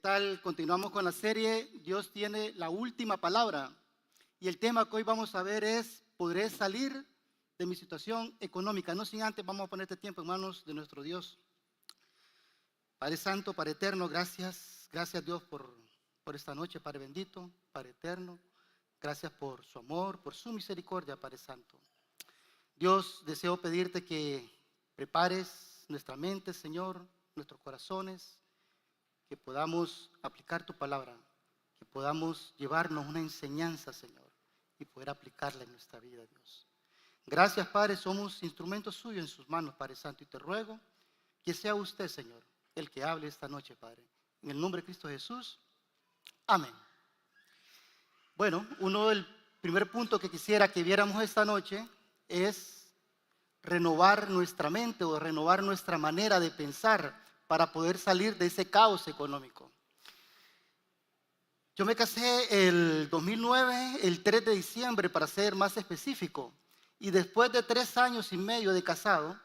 tal? Continuamos con la serie Dios tiene la última palabra. Y el tema que hoy vamos a ver es: ¿podré salir de mi situación económica? No sin antes, vamos a poner este tiempo en manos de nuestro Dios. Padre Santo, Padre Eterno, gracias. Gracias, Dios, por esta noche, Padre bendito, Padre Eterno. Gracias por su amor, por su misericordia, Padre Santo. Dios, deseo pedirte que prepares nuestra mente, Señor, nuestros corazones, que podamos aplicar tu palabra, que podamos llevarnos una enseñanza, Señor, y poder aplicarla en nuestra vida, Dios. Gracias, Padre, somos instrumentos suyos en sus manos, Padre Santo, y te ruego que sea usted, Señor, el que hable esta noche, Padre. En el nombre de Cristo Jesús, amén. Bueno, el primer punto que quisiera que viéramos esta noche es renovar nuestra mente o renovar nuestra manera de pensar para poder salir de ese caos económico. Yo me casé el 2009, el 3 de diciembre para ser más específico, y después de 3 años y medio de casado,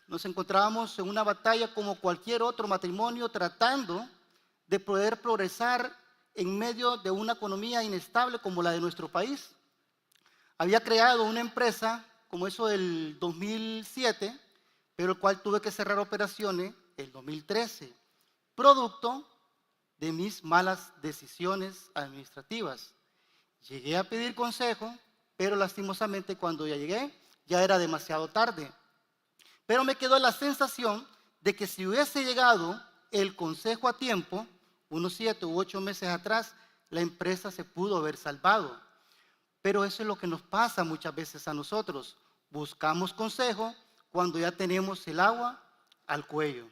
nos encontrábamos en una batalla como cualquier otro matrimonio, tratando de poder progresar en medio de una economía inestable como la de nuestro país. Había creado una empresa como eso del 2007, pero el cual tuve que cerrar operaciones el 2013, producto de mis malas decisiones administrativas. Llegué a pedir consejo, pero lastimosamente cuando ya llegué, ya era demasiado tarde. Pero me quedó la sensación de que si hubiese llegado el consejo a tiempo, unos 7 u 8 meses atrás, la empresa se pudo haber salvado. Pero eso es lo que nos pasa muchas veces a nosotros. Buscamos consejo cuando ya tenemos el agua al cuello.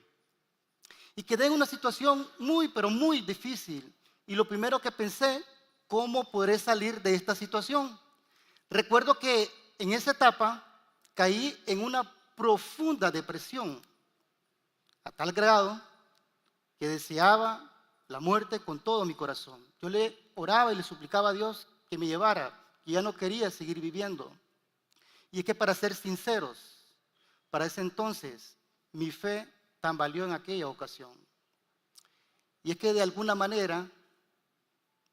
Y quedé en una situación muy, pero muy difícil. Y lo primero que pensé, ¿cómo podré salir de esta situación? Recuerdo que en esa etapa caí en una profunda depresión, a tal grado que deseaba la muerte con todo mi corazón. Yo le oraba y le suplicaba a Dios que me llevara, que ya no quería seguir viviendo. Y es que, para ser sinceros, para ese entonces mi fe tambaleó en aquella ocasión. Y es que de alguna manera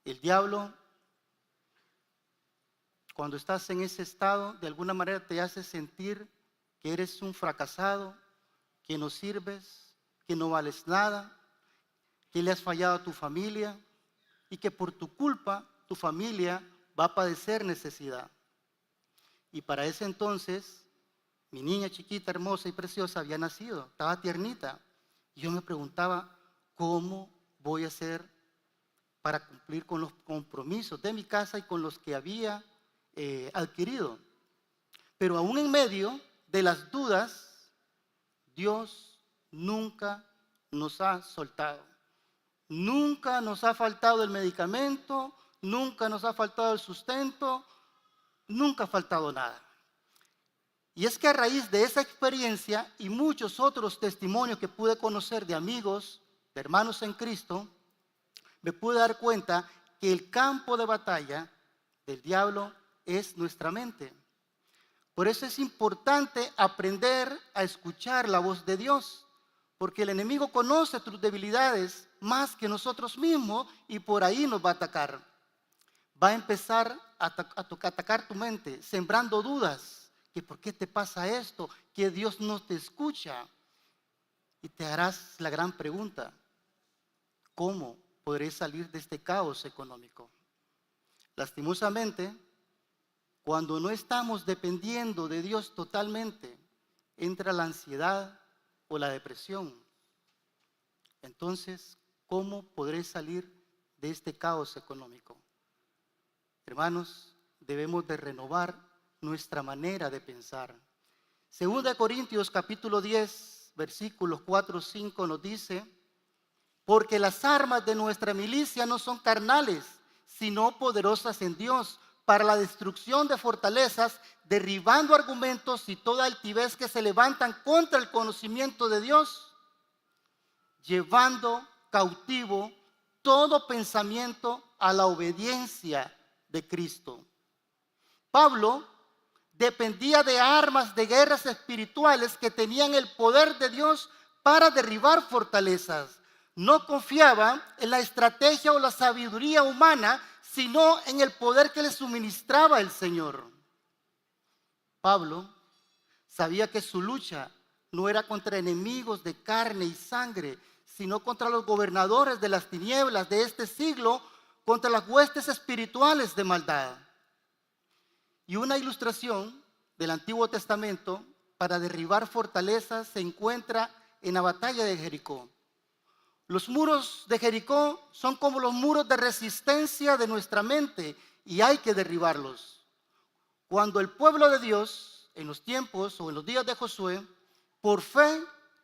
el diablo, cuando estás en ese estado, de alguna manera te hace sentir que eres un fracasado, que no sirves, que no vales nada, que le has fallado a tu familia y que por tu culpa tu familia va a padecer necesidad. Y para ese entonces mi niña chiquita, hermosa y preciosa había nacido, estaba tiernita. Y yo me preguntaba, ¿cómo voy a hacer para cumplir con los compromisos de mi casa y con los que había adquirido? Pero aún en medio de las dudas, Dios nunca nos ha soltado. Nunca nos ha faltado el medicamento, nunca nos ha faltado el sustento, nunca ha faltado nada. Y es que a raíz de esa experiencia y muchos otros testimonios que pude conocer de amigos, de hermanos en Cristo, me pude dar cuenta que el campo de batalla del diablo es nuestra mente. Por eso es importante aprender a escuchar la voz de Dios, porque el enemigo conoce tus debilidades más que nosotros mismos y por ahí nos va a atacar. Va a empezar a atacar tu mente, sembrando dudas. Que por qué te pasa esto, que Dios no te escucha. Y te harás la gran pregunta: ¿cómo podré salir de este caos económico? Lastimosamente, cuando no estamos dependiendo de Dios totalmente, entra la ansiedad o la depresión. Entonces, ¿cómo podré salir de este caos económico? Hermanos, debemos de renovar nuestra manera de pensar. Segunda de Corintios capítulo 10, versículos 4 y 5 nos dice: porque las armas de nuestra milicia no son carnales, sino poderosas en Dios, para la destrucción de fortalezas, derribando argumentos y toda altivez que se levantan contra el conocimiento de Dios, llevando cautivo todo pensamiento a la obediencia de Cristo. Pablo dependía de armas de guerras espirituales que tenían el poder de Dios para derribar fortalezas. no confiaba en la estrategia o la sabiduría humana, sino en el poder que le suministraba el Señor. Pablo sabía que su lucha no era contra enemigos de carne y sangre, sino contra los gobernadores de las tinieblas de este siglo, contra las huestes espirituales de maldad. Y una ilustración del Antiguo Testamento para derribar fortalezas se encuentra en la batalla de Jericó. Los muros de Jericó son como los muros de resistencia de nuestra mente y hay que derribarlos. Cuando el pueblo de Dios, en los tiempos o en los días de Josué, por fe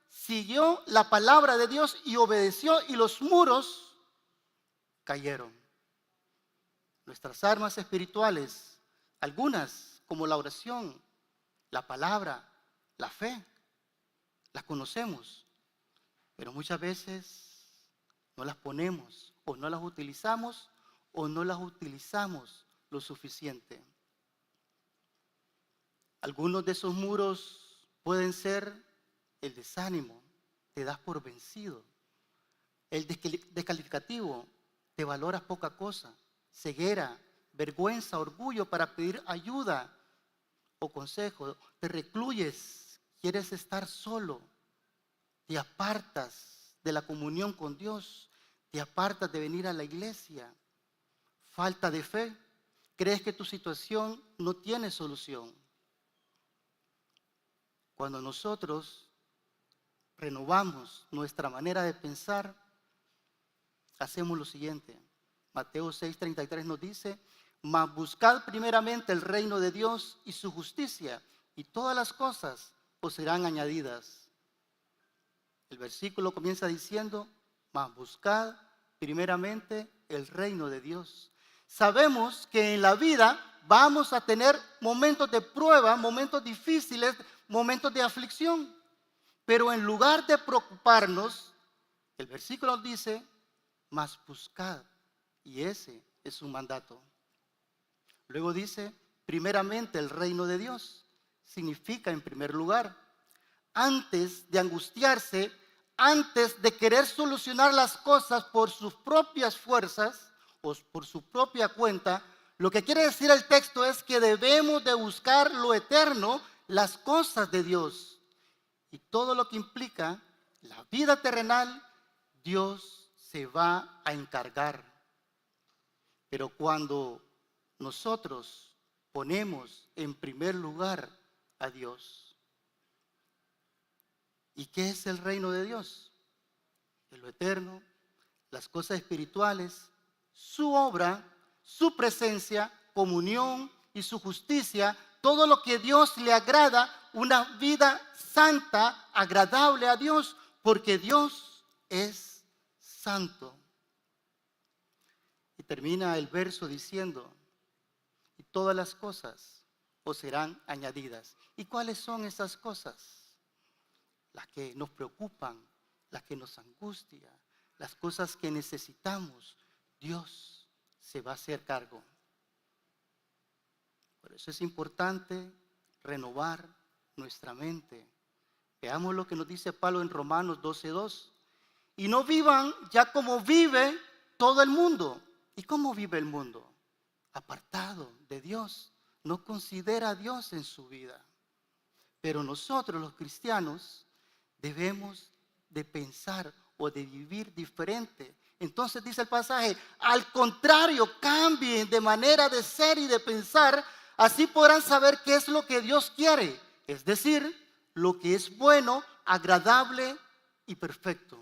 siguió la palabra de Dios y obedeció, y los muros cayeron. Nuestras armas espirituales, algunas como la oración, la palabra, la fe, las conocemos, pero muchas veces no las ponemos o no las utilizamos lo suficiente. Algunos de esos muros pueden ser el desánimo, te das por vencido, el descalificativo, te valoras poca cosa, ceguera, vergüenza, orgullo para pedir ayuda o consejo, te recluyes, quieres estar solo, te apartas de la comunión con Dios, te apartas de venir a la iglesia, falta de fe, crees que tu situación no tiene solución. Cuando nosotros renovamos nuestra manera de pensar, hacemos lo siguiente. Mateo 6:33 nos dice: mas buscad primeramente el reino de Dios y su justicia, y todas las cosas os serán añadidas. El versículo comienza diciendo: mas buscad primeramente el reino de Dios. Sabemos que en la vida vamos a tener momentos de prueba, momentos difíciles, momentos de aflicción. Pero en lugar de preocuparnos, el versículo dice: mas buscad. Y ese es un mandato. Luego dice: primeramente el reino de Dios. Significa en primer lugar. Antes de angustiarse, antes de querer solucionar las cosas por sus propias fuerzas o por su propia cuenta, lo que quiere decir el texto es que debemos de buscar lo eterno, las cosas de Dios. Y todo lo que implica la vida terrenal, Dios se va a encargar. Pero cuando nosotros ponemos en primer lugar a Dios, ¿y qué es el reino de Dios? Es lo eterno, las cosas espirituales, su obra, su presencia, comunión y su justicia, todo lo que Dios le agrada, una vida santa, agradable a Dios, porque Dios es santo. Y termina el verso diciendo: y todas las cosas os serán añadidas. ¿Y cuáles son esas cosas? Las que nos preocupan, las que nos angustian, las cosas que necesitamos. Dios se va a hacer cargo. Por eso es importante renovar nuestra mente. Veamos lo que nos dice Pablo en Romanos 12:2. Y no vivan ya como vive todo el mundo. ¿Y cómo vive el mundo? Apartado de Dios. No considera a Dios en su vida. Pero nosotros los cristianos debemos de pensar o de vivir diferente. Entonces dice el pasaje: al contrario, cambien de manera de ser y de pensar, así podrán saber qué es lo que Dios quiere, es decir, lo que es bueno, agradable y perfecto.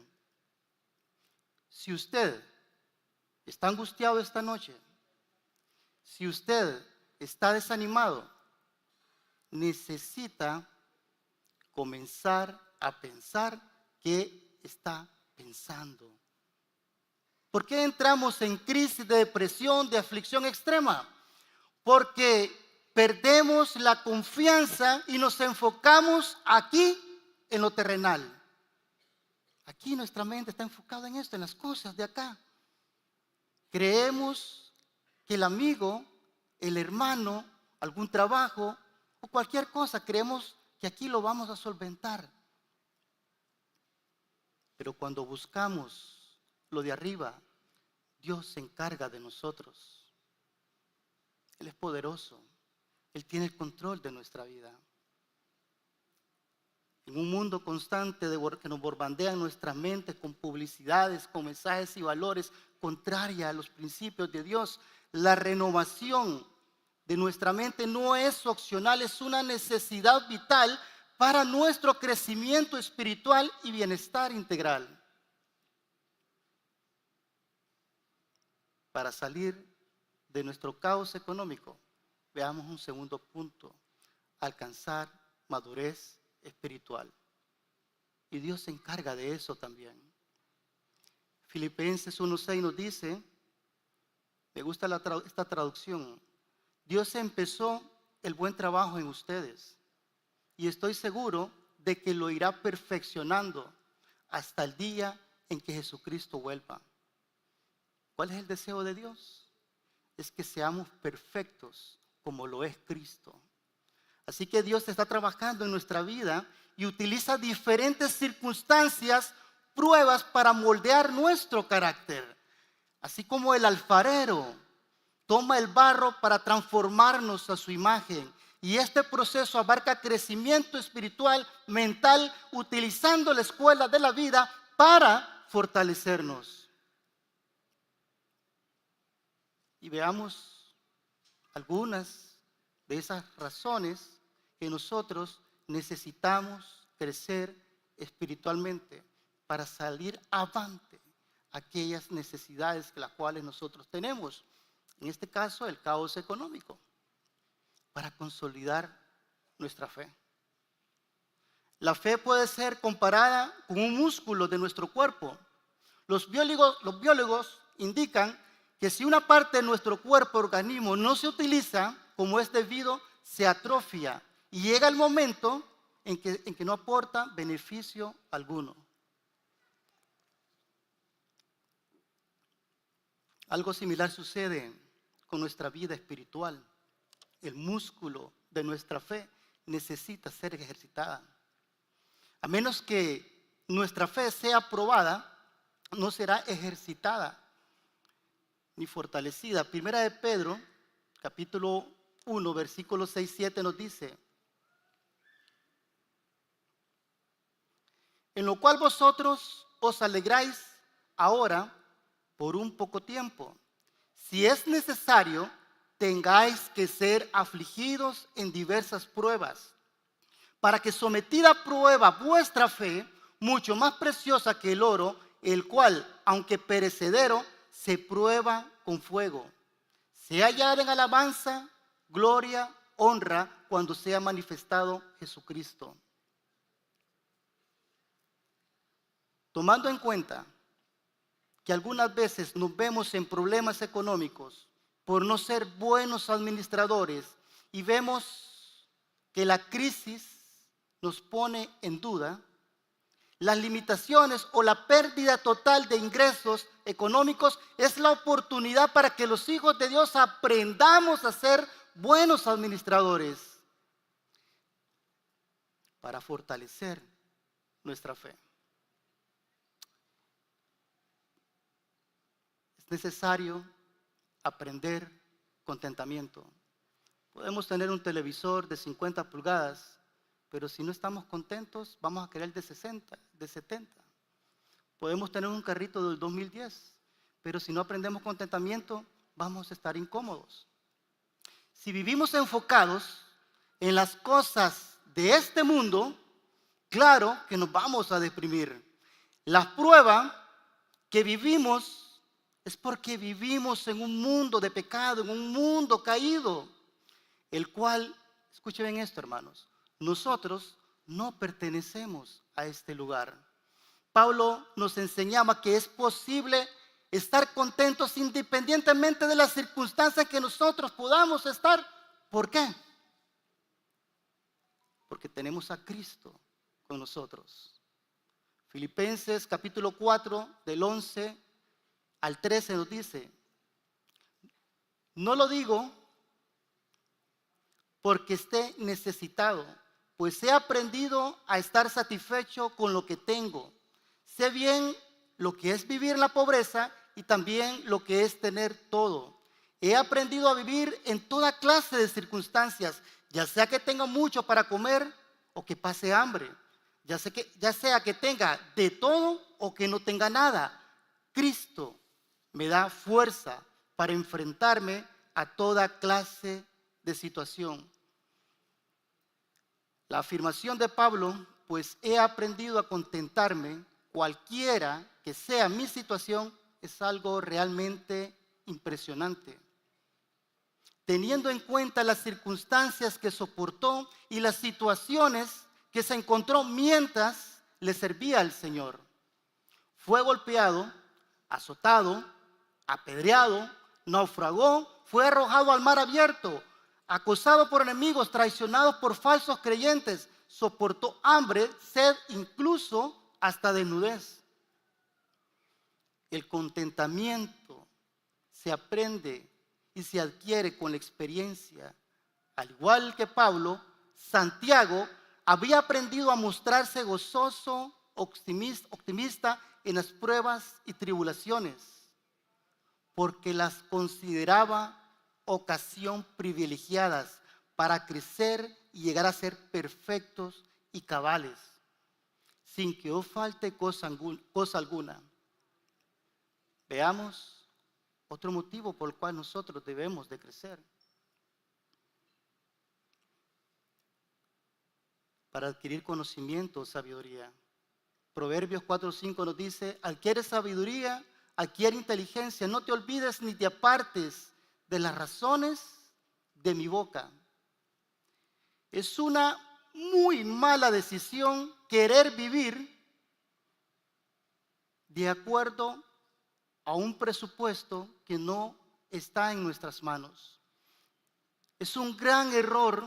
Si usted está angustiado esta noche, si usted está desanimado, necesita comenzar a pensar qué está pensando. ¿Por qué entramos en crisis de depresión, de aflicción extrema? Porque perdemos la confianza y nos enfocamos aquí en lo terrenal. Aquí nuestra mente está enfocada en esto, en las cosas de acá. Creemos que el amigo, el hermano, algún trabajo o cualquier cosa, creemos que aquí lo vamos a solventar. Pero cuando buscamos lo de arriba, Dios se encarga de nosotros. Él es poderoso. Él tiene el control de nuestra vida. En un mundo constante que nos bombardean nuestras mentes con publicidades, con mensajes y valores contrarios a los principios de Dios, la renovación de nuestra mente no es opcional, es una necesidad vital para nuestro crecimiento espiritual y bienestar integral. Para salir de nuestro caos económico, veamos un segundo punto: alcanzar madurez espiritual. Y Dios se encarga de eso también. Filipenses 1:6 nos dice, me gusta esta traducción: Dios empezó el buen trabajo en ustedes y estoy seguro de que lo irá perfeccionando hasta el día en que Jesucristo vuelva. ¿Cuál es el deseo de Dios? Es que seamos perfectos como lo es Cristo. Así que Dios está trabajando en nuestra vida y utiliza diferentes circunstancias, pruebas para moldear nuestro carácter. Así como el alfarero toma el barro para transformarnos a su imagen. Y este proceso abarca crecimiento espiritual, mental, utilizando la escuela de la vida para fortalecernos. Y veamos algunas de esas razones que nosotros necesitamos crecer espiritualmente para salir avante aquellas necesidades que las cuales nosotros tenemos. En este caso, el caos económico, para consolidar nuestra fe. La fe puede ser comparada con un músculo de nuestro cuerpo. Los biólogos indican que si una parte de nuestro cuerpo, organismo, no se utiliza como es debido, se atrofia y llega el momento en que no aporta beneficio alguno. Algo similar sucede con nuestra vida espiritual. El músculo de nuestra fe necesita ser ejercitada. A menos que nuestra fe sea probada, no será ejercitada ni fortalecida. Primera de Pedro, capítulo 1, versículos 6-7 nos dice: en lo cual vosotros os alegráis ahora por un poco tiempo, si es necesario, tengáis que ser afligidos en diversas pruebas, para que sometida a prueba vuestra fe, mucho más preciosa que el oro, el cual, aunque perecedero, se prueba con fuego, sea hallada en alabanza, gloria, honra, cuando sea manifestado Jesucristo. Tomando en cuenta que algunas veces nos vemos en problemas económicos por no ser buenos administradores y vemos que la crisis nos pone en duda, las limitaciones o la pérdida total de ingresos económicos es la oportunidad para que los hijos de Dios aprendamos a ser buenos administradores para fortalecer nuestra fe. Es necesario aprender contentamiento. Podemos tener un televisor de 50 pulgadas, pero si no estamos contentos, vamos a querer el de 60, de 70. Podemos tener un carrito del 2010, pero si no aprendemos contentamiento, vamos a estar incómodos. Si vivimos enfocados en las cosas de este mundo, claro que nos vamos a deprimir. La prueba que vivimos es porque vivimos en un mundo de pecado, en un mundo caído, el cual, escuchen bien esto, hermanos, nosotros no pertenecemos a este lugar. Pablo nos enseñaba que es posible estar contentos independientemente de las circunstancias que nosotros podamos estar. ¿Por qué? Porque tenemos a Cristo con nosotros. Filipenses capítulo 4, del 11 al 13 nos dice: no lo digo porque esté necesitado, pues he aprendido a estar satisfecho con lo que tengo. Sé bien lo que es vivir en la pobreza y también lo que es tener todo. He aprendido a vivir en toda clase de circunstancias, ya sea que tenga mucho para comer o que pase hambre, ya sea que tenga de todo o que no tenga nada. Cristo me da fuerza para enfrentarme a toda clase de situación. La afirmación de Pablo, pues he aprendido a contentarme, cualquiera que sea mi situación, es algo realmente impresionante. Teniendo en cuenta las circunstancias que soportó y las situaciones que se encontró mientras le servía al Señor. Fue golpeado, azotado, apedreado, naufragó, fue arrojado al mar abierto, acosado por enemigos, traicionado por falsos creyentes, soportó hambre, sed, incluso hasta desnudez. El contentamiento se aprende y se adquiere con la experiencia. Al igual que Pablo, Santiago había aprendido a mostrarse gozoso, optimista en las pruebas y tribulaciones, porque las consideraba ocasión privilegiadas para crecer y llegar a ser perfectos y cabales, sin que os falte cosa alguna. Veamos otro motivo por el cual nosotros debemos de crecer. Para adquirir conocimiento o sabiduría. Proverbios 4:5 nos dice: adquiere sabiduría, adquiere inteligencia, no te olvides ni te apartes de las razones de mi boca. Es una muy mala decisión querer vivir de acuerdo a un presupuesto que no está en nuestras manos. Es un gran error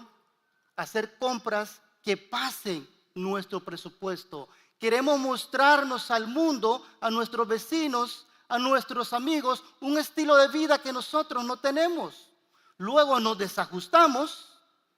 hacer compras que pasen nuestro presupuesto. Queremos mostrarnos al mundo, a nuestros vecinos, a nuestros amigos, un estilo de vida que nosotros no tenemos. Luego nos desajustamos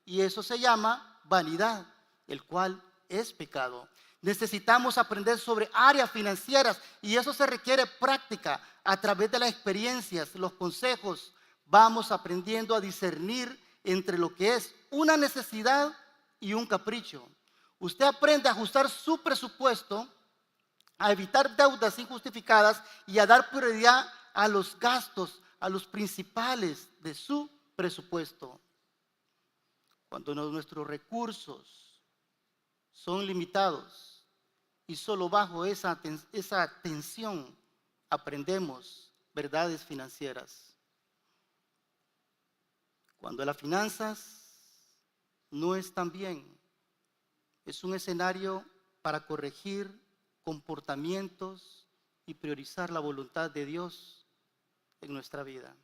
y eso se llama vanidad, el cual es pecado. Necesitamos aprender sobre áreas financieras y eso se requiere práctica. A través de las experiencias, los consejos, vamos aprendiendo a discernir entre lo que es una necesidad y un capricho. Usted aprende a ajustar su presupuesto, a evitar deudas injustificadas y a dar prioridad a los gastos, a los principales de su presupuesto. Cuando nuestros recursos son limitados y solo bajo esa atención aprendemos verdades financieras. Cuando las finanzas no están bien, es un escenario para corregir comportamientos y priorizar la voluntad de Dios en nuestra vida.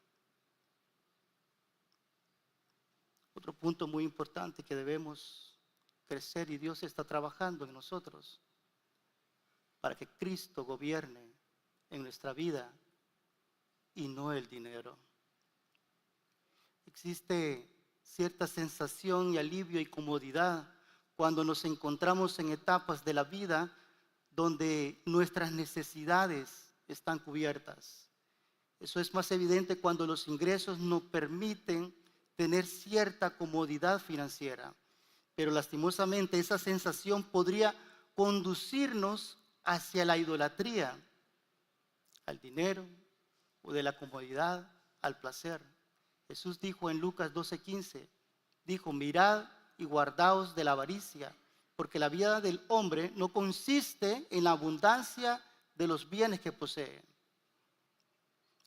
Otro punto muy importante que debemos crecer y Dios está trabajando en nosotros para que Cristo gobierne en nuestra vida y no el dinero. Existe cierta sensación y alivio y comodidad cuando nos encontramos en etapas de la vida donde nuestras necesidades están cubiertas. Eso es más evidente cuando los ingresos nos permiten tener cierta comodidad financiera. Pero lastimosamente esa sensación podría conducirnos hacia la idolatría, al dinero o de la comodidad al placer. Jesús dijo en Lucas 12:15, dijo: mirad y guardaos de la avaricia, porque la vida del hombre no consiste en la abundancia de los bienes que posee.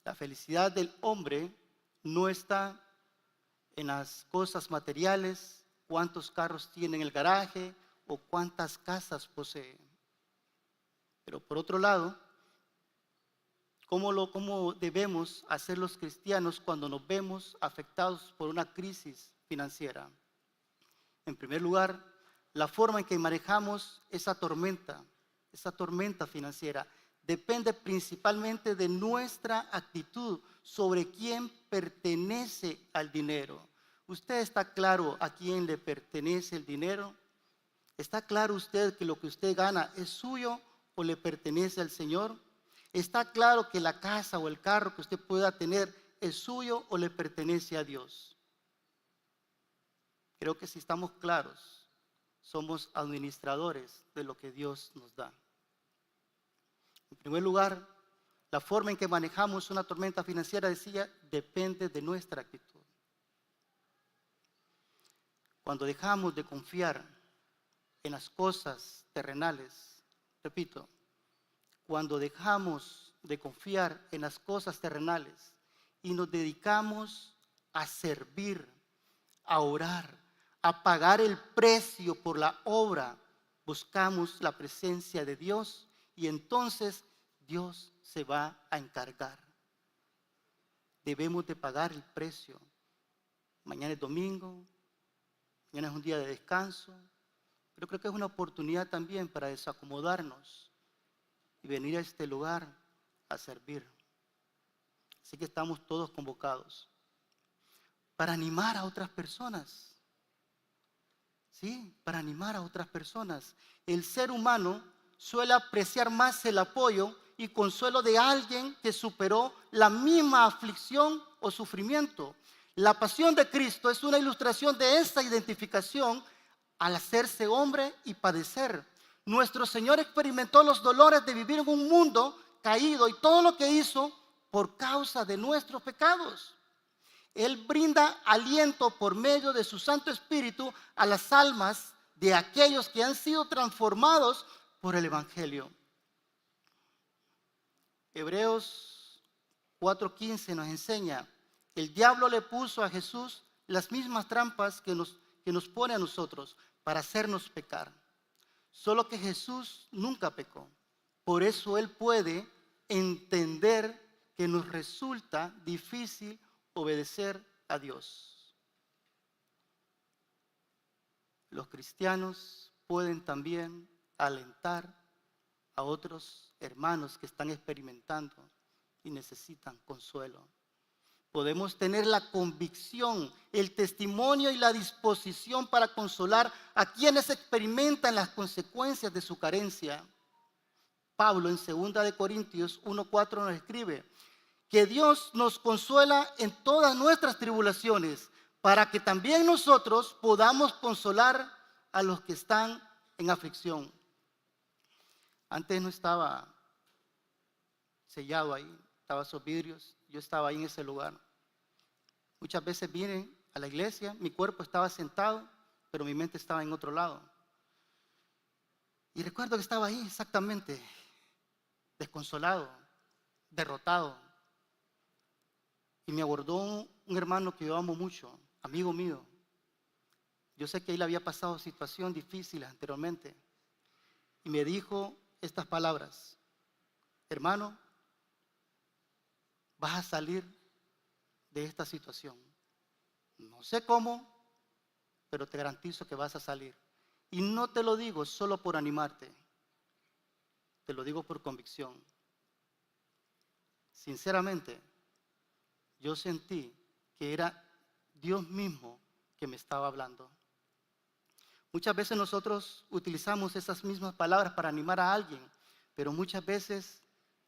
La felicidad del hombre no está en las cosas materiales, cuántos carros tiene en el garaje o cuántas casas posee. Pero por otro lado, ¿cómo debemos hacer los cristianos cuando nos vemos afectados por una crisis financiera? En primer lugar, la forma en que manejamos esa tormenta financiera, depende principalmente de nuestra actitud sobre quién pertenece al dinero. ¿Usted está claro a quién le pertenece el dinero? ¿Está claro usted que lo que usted gana es suyo o le pertenece al Señor? Está claro que la casa o el carro que usted pueda tener es suyo o le pertenece a Dios. Creo que si estamos claros, somos administradores de lo que Dios nos da. En primer lugar, la forma en que manejamos una tormenta financiera, decía, depende de nuestra actitud. Cuando dejamos de confiar en las cosas terrenales, repito, cuando dejamos de confiar en las cosas terrenales y nos dedicamos a servir, a orar, a pagar el precio por la obra, buscamos la presencia de Dios y entonces Dios se va a encargar. Debemos de pagar el precio. Mañana es domingo, mañana es un día de descanso, pero creo que es una oportunidad también para desacomodarnos y venir a este lugar a servir. Así que estamos todos convocados para animar a otras personas. ¿Sí? Para animar a otras personas. El ser humano suele apreciar más el apoyo y consuelo de alguien que superó la misma aflicción o sufrimiento. La pasión de Cristo es una ilustración de esa identificación al hacerse hombre y padecer. Nuestro Señor experimentó los dolores de vivir en un mundo caído y todo lo que hizo por causa de nuestros pecados. Él brinda aliento por medio de su Santo Espíritu a las almas de aquellos que han sido transformados por el Evangelio. Hebreos 4:15 nos enseña, el diablo le puso a Jesús las mismas trampas que nos pone a nosotros para hacernos pecar. Solo que Jesús nunca pecó. Por eso Él puede entender que nos resulta difícil obedecer a Dios. Los cristianos pueden también alentar a otros hermanos que están experimentando y necesitan consuelo. Podemos tener la convicción, el testimonio y la disposición para consolar a quienes experimentan las consecuencias de su carencia. Pablo en 2 Corintios 1:4 nos escribe que Dios nos consuela en todas nuestras tribulaciones para que también nosotros podamos consolar a los que están en aflicción. Antes no estaba sellado ahí, estaban esos vidrios, yo estaba ahí en ese lugar. Muchas veces vine a la iglesia, mi cuerpo estaba sentado, pero mi mente estaba en otro lado. Y recuerdo que estaba ahí exactamente, desconsolado, derrotado. Y me abordó un hermano que yo amo mucho, amigo mío. Yo sé que él había pasado situaciones difíciles anteriormente. Y me dijo estas palabras: hermano, vas a salir de esta situación. No sé cómo, pero te garantizo que vas a salir. Y no te lo digo solo por animarte, te lo digo por convicción. Sinceramente, yo sentí que era Dios mismo que me estaba hablando. Muchas veces nosotros utilizamos esas mismas palabras para animar a alguien, pero muchas veces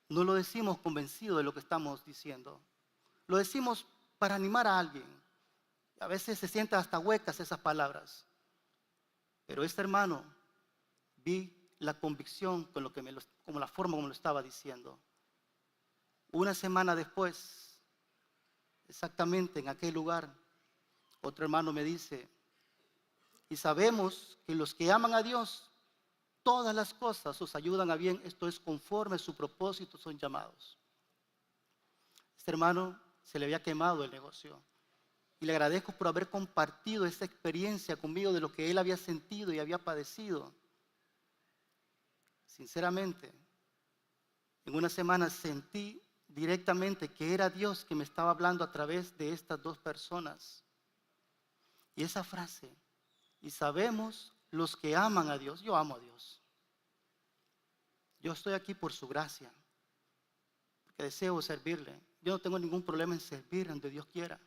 no lo decimos convencido de lo que estamos diciendo. Lo decimos para animar a alguien. A veces se sienten hasta huecas esas palabras. Pero este hermano, vi la convicción con como la forma como lo estaba diciendo. Una semana después, exactamente en aquel lugar, otro hermano me dice, y sabemos que los que aman a Dios, todas las cosas os ayudan a bien, esto es conforme a su propósito son llamados. Este hermano se le había quemado el negocio y le agradezco por haber compartido esa experiencia conmigo de lo que él había sentido y había padecido. Sinceramente, en una semana sentí directamente que era Dios que me estaba hablando a través de estas dos personas. Y esa frase, y sabemos los que aman a Dios, yo amo a Dios. Yo estoy aquí por su gracia, porque deseo servirle. Yo no tengo ningún problema en servir donde Dios quiera.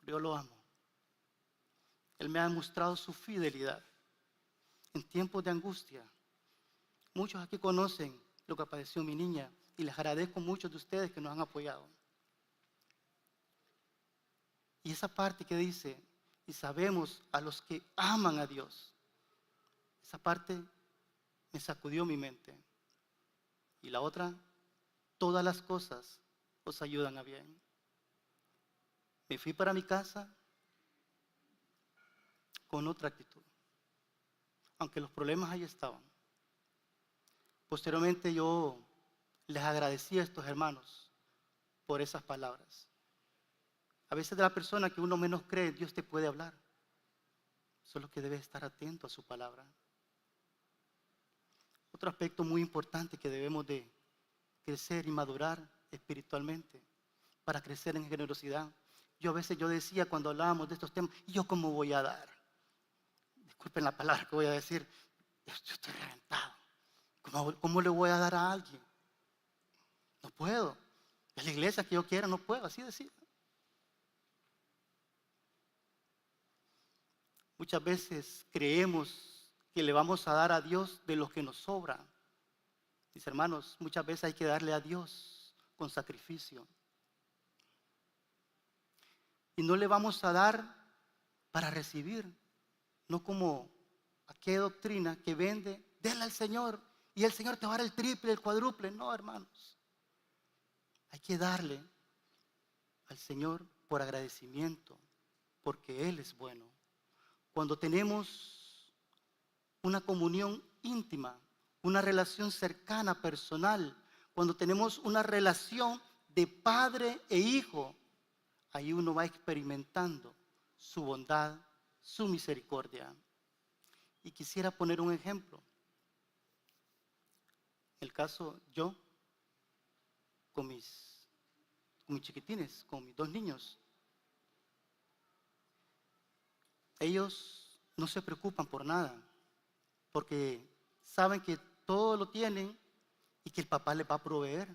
Yo lo amo. Él me ha demostrado su fidelidad en tiempos de angustia. Muchos aquí conocen lo que padeció mi niña. Y les agradezco a muchos de ustedes que nos han apoyado. Y esa parte que dice, y sabemos a los que aman a Dios, esa parte me sacudió mi mente. Y la otra, todas las cosas os ayudan a bien. Me fui para mi casa con otra actitud, aunque los problemas ahí estaban. Posteriormente yo les agradecí a estos hermanos por esas palabras. A veces de la persona que uno menos cree, Dios te puede hablar. Solo que debes estar atento a su palabra. Otro aspecto muy importante que debemos de crecer y madurar espiritualmente para crecer en generosidad. A veces decía cuando hablábamos de estos temas, ¿y yo cómo voy a dar? Disculpen la palabra que voy a decir, yo estoy reventado. ¿Cómo le voy a dar a alguien? No puedo. En la iglesia que yo quiera no puedo, así decía. Muchas veces creemos que le vamos a dar a Dios de lo que nos sobra. Mis hermanos, muchas veces hay que darle a Dios con sacrificio. Y no le vamos a dar para recibir, no como aquella doctrina que vende, déle al Señor y el Señor te va a dar el triple, el cuádruple. No, hermanos. Hay que darle al Señor por agradecimiento, porque Él es bueno. Cuando tenemos una comunión íntima, una relación cercana, personal, cuando tenemos una relación de padre e hijo, ahí uno va experimentando su bondad, su misericordia. Y quisiera poner un ejemplo. El caso yo, con mis chiquitines, con mis 2 niños. Ellos no se preocupan por nada, porque saben que todo lo tienen y que el papá les va a proveer.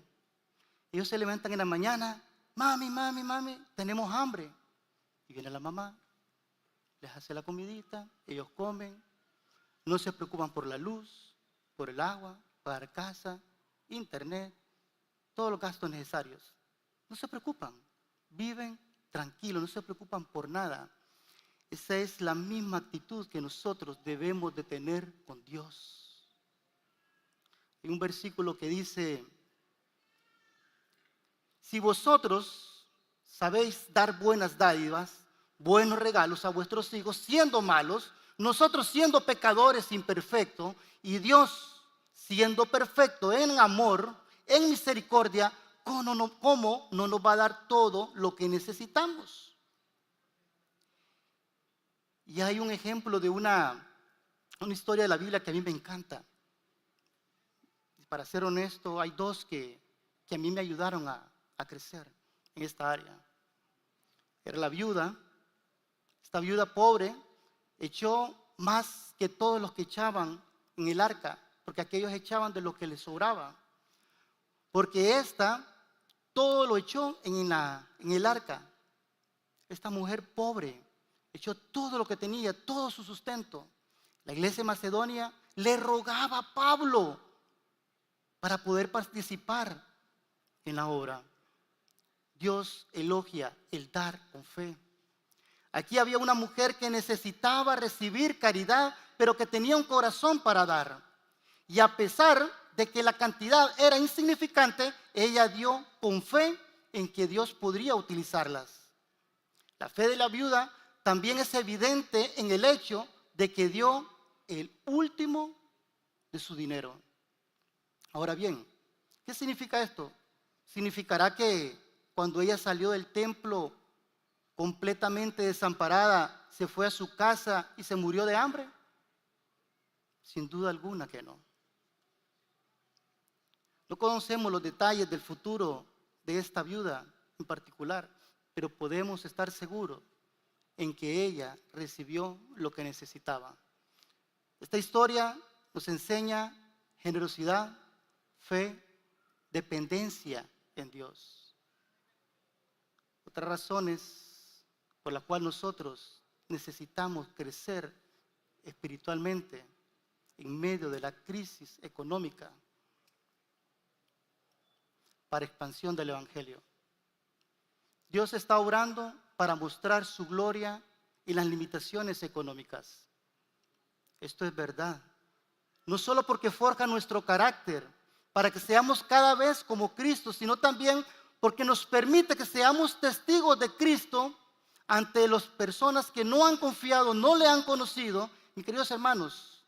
Ellos se levantan en la mañana, mami, tenemos hambre. Y viene la mamá, les hace la comidita, ellos comen, no se preocupan por la luz, por el agua, pagar casa, internet, todos los gastos necesarios. No se preocupan, viven tranquilos, no se preocupan por nada. Esa es la misma actitud que nosotros debemos de tener con Dios. Hay un versículo que dice, si vosotros sabéis dar buenas dádivas, buenos regalos a vuestros hijos, siendo malos, nosotros siendo pecadores imperfectos, y Dios siendo perfecto en amor, en misericordia, ¿cómo no nos va a dar todo lo que necesitamos? Y hay un ejemplo de una historia de la Biblia que a mí me encanta. Para ser honesto, hay 2 que a mí me ayudaron a crecer en esta área. Era la viuda. Esta viuda pobre echó más que todos los que echaban en el arca, porque aquellos echaban de lo que les sobraba. Porque esta todo lo echó en el arca. Esta mujer pobre echó todo lo que tenía, todo su sustento. La iglesia de Macedonia le rogaba a Pablo para poder participar en la obra. Dios elogia el dar con fe. Aquí había una mujer que necesitaba recibir caridad, pero que tenía un corazón para dar. Y a pesar de que la cantidad era insignificante, ella dio con fe en que Dios podría utilizarlas. La fe de la viuda también es evidente en el hecho de que dio el último de su dinero. Ahora bien, ¿qué significa esto? ¿Significará que cuando ella salió del templo completamente desamparada, se fue a su casa y se murió de hambre? Sin duda alguna que no. No conocemos los detalles del futuro de esta viuda en particular, pero podemos estar seguros en que ella recibió lo que necesitaba. Esta historia nos enseña generosidad, fe, dependencia en Dios. Otras razones por las cuales nosotros necesitamos crecer espiritualmente en medio de la crisis económica para expansión del Evangelio. Dios está obrando para mostrar su gloria y las limitaciones económicas. Esto es verdad. No solo porque forja nuestro carácter, para que seamos cada vez como Cristo, sino también porque nos permite que seamos testigos de Cristo ante las personas que no han confiado, no le han conocido. Mis queridos hermanos,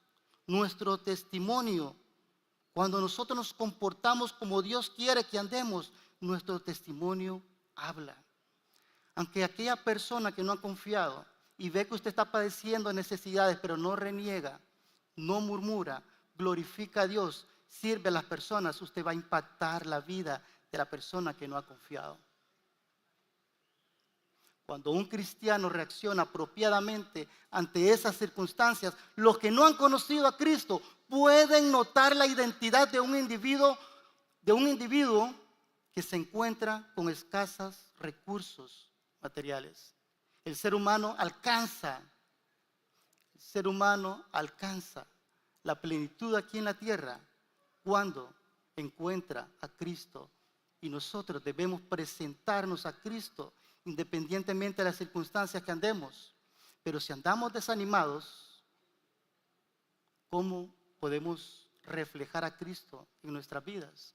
nuestro testimonio, cuando nosotros nos comportamos como Dios quiere que andemos, nuestro testimonio habla. Aunque aquella persona que no ha confiado y ve que usted está padeciendo necesidades, pero no reniega, no murmura, glorifica a Dios, sirve a las personas, usted va a impactar la vida de la persona que no ha confiado. Cuando un cristiano reacciona apropiadamente ante esas circunstancias, los que no han conocido a Cristo pueden notar la identidad de un individuo que se encuentra con escasos recursos materiales. El ser humano alcanza la plenitud aquí en la tierra cuando encuentra a Cristo. Y nosotros debemos presentarnos a Cristo independientemente de las circunstancias que andemos. Pero si andamos desanimados, ¿cómo podemos reflejar a Cristo en nuestras vidas?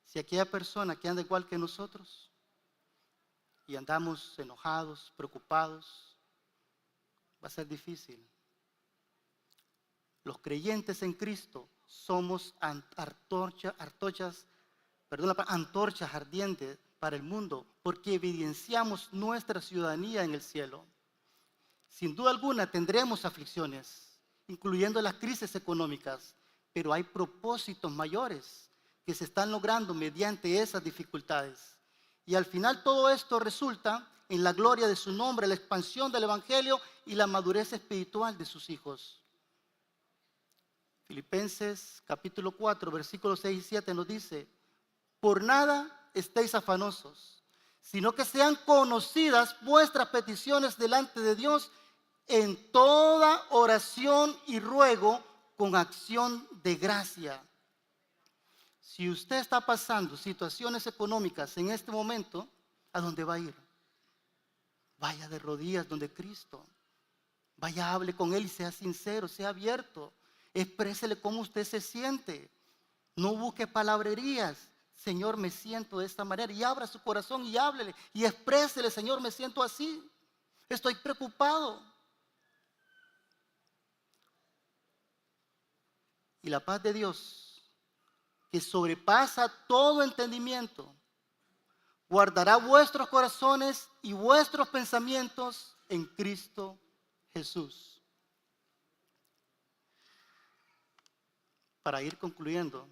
Si aquella persona que anda igual que nosotros y andamos enojados, preocupados, va a ser difícil. Los creyentes en Cristo somos antorchas ardientes para el mundo, porque evidenciamos nuestra ciudadanía en el cielo. Sin duda alguna tendremos aflicciones, incluyendo las crisis económicas, pero hay propósitos mayores que se están logrando mediante esas dificultades. Y al final todo esto resulta en la gloria de su nombre, la expansión del Evangelio y la madurez espiritual de sus hijos. Filipenses capítulo 4, versículos 6 y 7 nos dice: por nada estéis afanosos, sino que sean conocidas vuestras peticiones delante de Dios en toda oración y ruego con acción de gracia. Si usted está pasando situaciones económicas en este momento, ¿a dónde va a ir? Vaya de rodillas donde Cristo. Vaya, hable con Él y sea sincero, sea abierto. Exprésele cómo usted se siente. No busque palabrerías. Señor, me siento de esta manera. Y abra su corazón y háblele. Y exprésele: Señor, me siento así. Estoy preocupado. Y la paz de Dios, que sobrepasa todo entendimiento, guardará vuestros corazones y vuestros pensamientos en Cristo Jesús. Para ir concluyendo,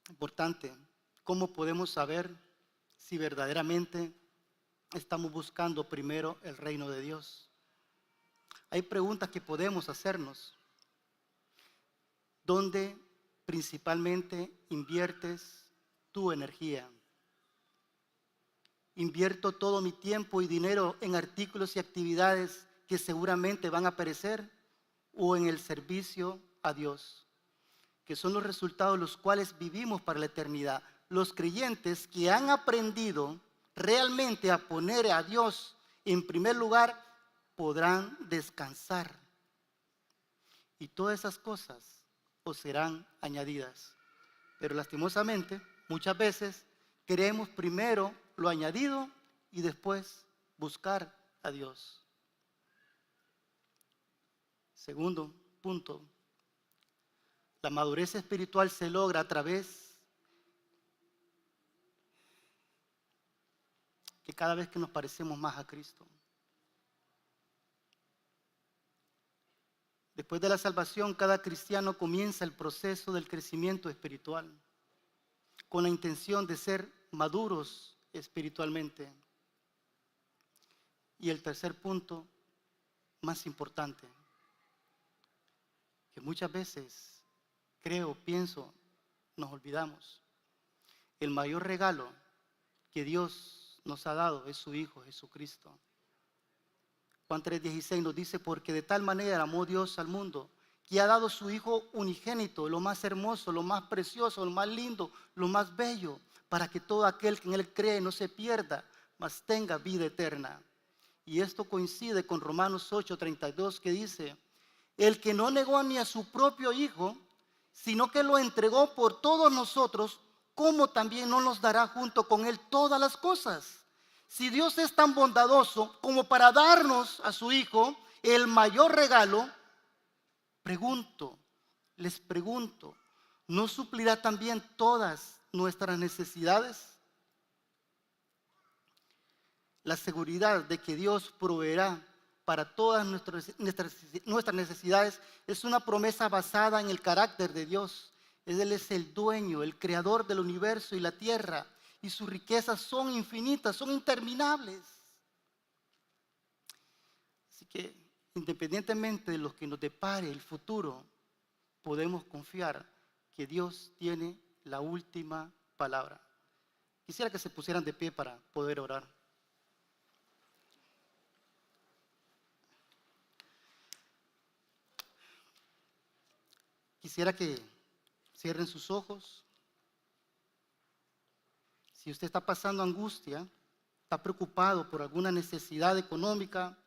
importante, ¿cómo podemos saber si verdaderamente estamos buscando primero el reino de Dios? Hay preguntas que podemos hacernos. ¿Dónde principalmente inviertes tu energía? ¿Invierto todo mi tiempo y dinero en artículos y actividades que seguramente van a perecer, o en el servicio a Dios, que son los resultados los cuales vivimos para la eternidad? Los creyentes que han aprendido realmente a poner a Dios en primer lugar podrán descansar, y todas esas cosas os serán añadidas. Pero lastimosamente muchas veces queremos primero lo añadido y después buscar a Dios. Segundo punto, la madurez espiritual se logra a través que cada vez que nos parecemos más a Cristo. Después de la salvación, cada cristiano comienza el proceso del crecimiento espiritual con la intención de ser maduros espiritualmente. Y el tercer punto, más importante, que muchas veces pienso, nos olvidamos. El mayor regalo que Dios nos ha dado es su Hijo Jesucristo. Juan 3:16 nos dice, porque de tal manera amó Dios al mundo, que ha dado su Hijo unigénito, lo más hermoso, lo más precioso, lo más lindo, lo más bello, para que todo aquel que en Él cree no se pierda, mas tenga vida eterna. Y esto coincide con Romanos 8:32 que dice, el que no negó ni a su propio Hijo, sino que lo entregó por todos nosotros, ¿cómo también no nos dará junto con Él todas las cosas? Si Dios es tan bondadoso como para darnos a su Hijo el mayor regalo, les pregunto, ¿no suplirá también todas nuestras necesidades? La seguridad de que Dios proveerá para todas nuestras necesidades es una promesa basada en el carácter de Dios. Él es el dueño, el creador del universo y la tierra, y sus riquezas son infinitas, son interminables. Así que, independientemente de lo que nos depare el futuro, podemos confiar que Dios tiene la última palabra. Quisiera que se pusieran de pie para poder orar. Quisiera que cierren sus ojos. Si usted está pasando angustia, está preocupado por alguna necesidad económica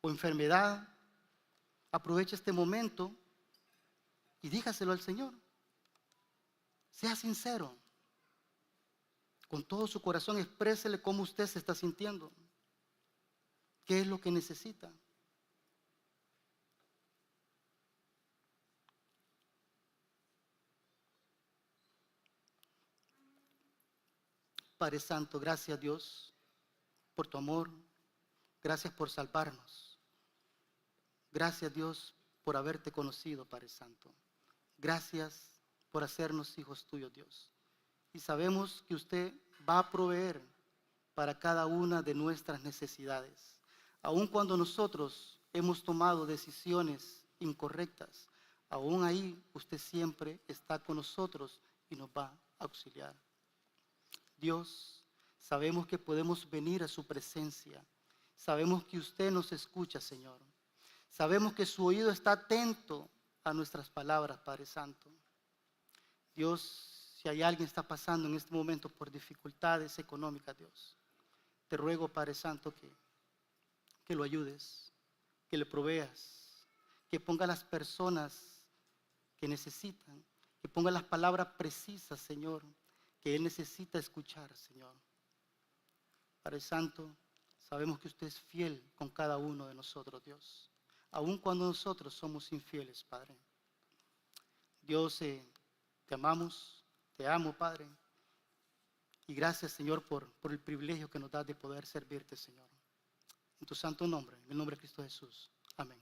o enfermedad, aproveche este momento y dígaselo al Señor. Sea sincero. Con todo su corazón exprésele cómo usted se está sintiendo. ¿Qué es lo que necesita? Padre Santo, gracias Dios por tu amor. Gracias por salvarnos. Gracias Dios por haberte conocido, Padre Santo. Gracias por hacernos hijos tuyos, Dios. Y sabemos que usted va a proveer para cada una de nuestras necesidades. Aun cuando nosotros hemos tomado decisiones incorrectas, aún ahí usted siempre está con nosotros y nos va a auxiliar. Dios, sabemos que podemos venir a su presencia. Sabemos que usted nos escucha, Señor. Sabemos que su oído está atento a nuestras palabras, Padre Santo. Dios, si hay alguien que está pasando en este momento por dificultades económicas, Dios, te ruego, Padre Santo, que lo ayudes, que le proveas, que ponga las personas que necesitan, que ponga las palabras precisas, Señor, que Él necesita escuchar, Señor. Padre Santo, sabemos que usted es fiel con cada uno de nosotros, Dios, aun cuando nosotros somos infieles, Padre. Dios, te amamos, te amo, Padre, y gracias, Señor, por el privilegio que nos das de poder servirte, Señor. En tu santo nombre, en el nombre de Cristo Jesús. Amén.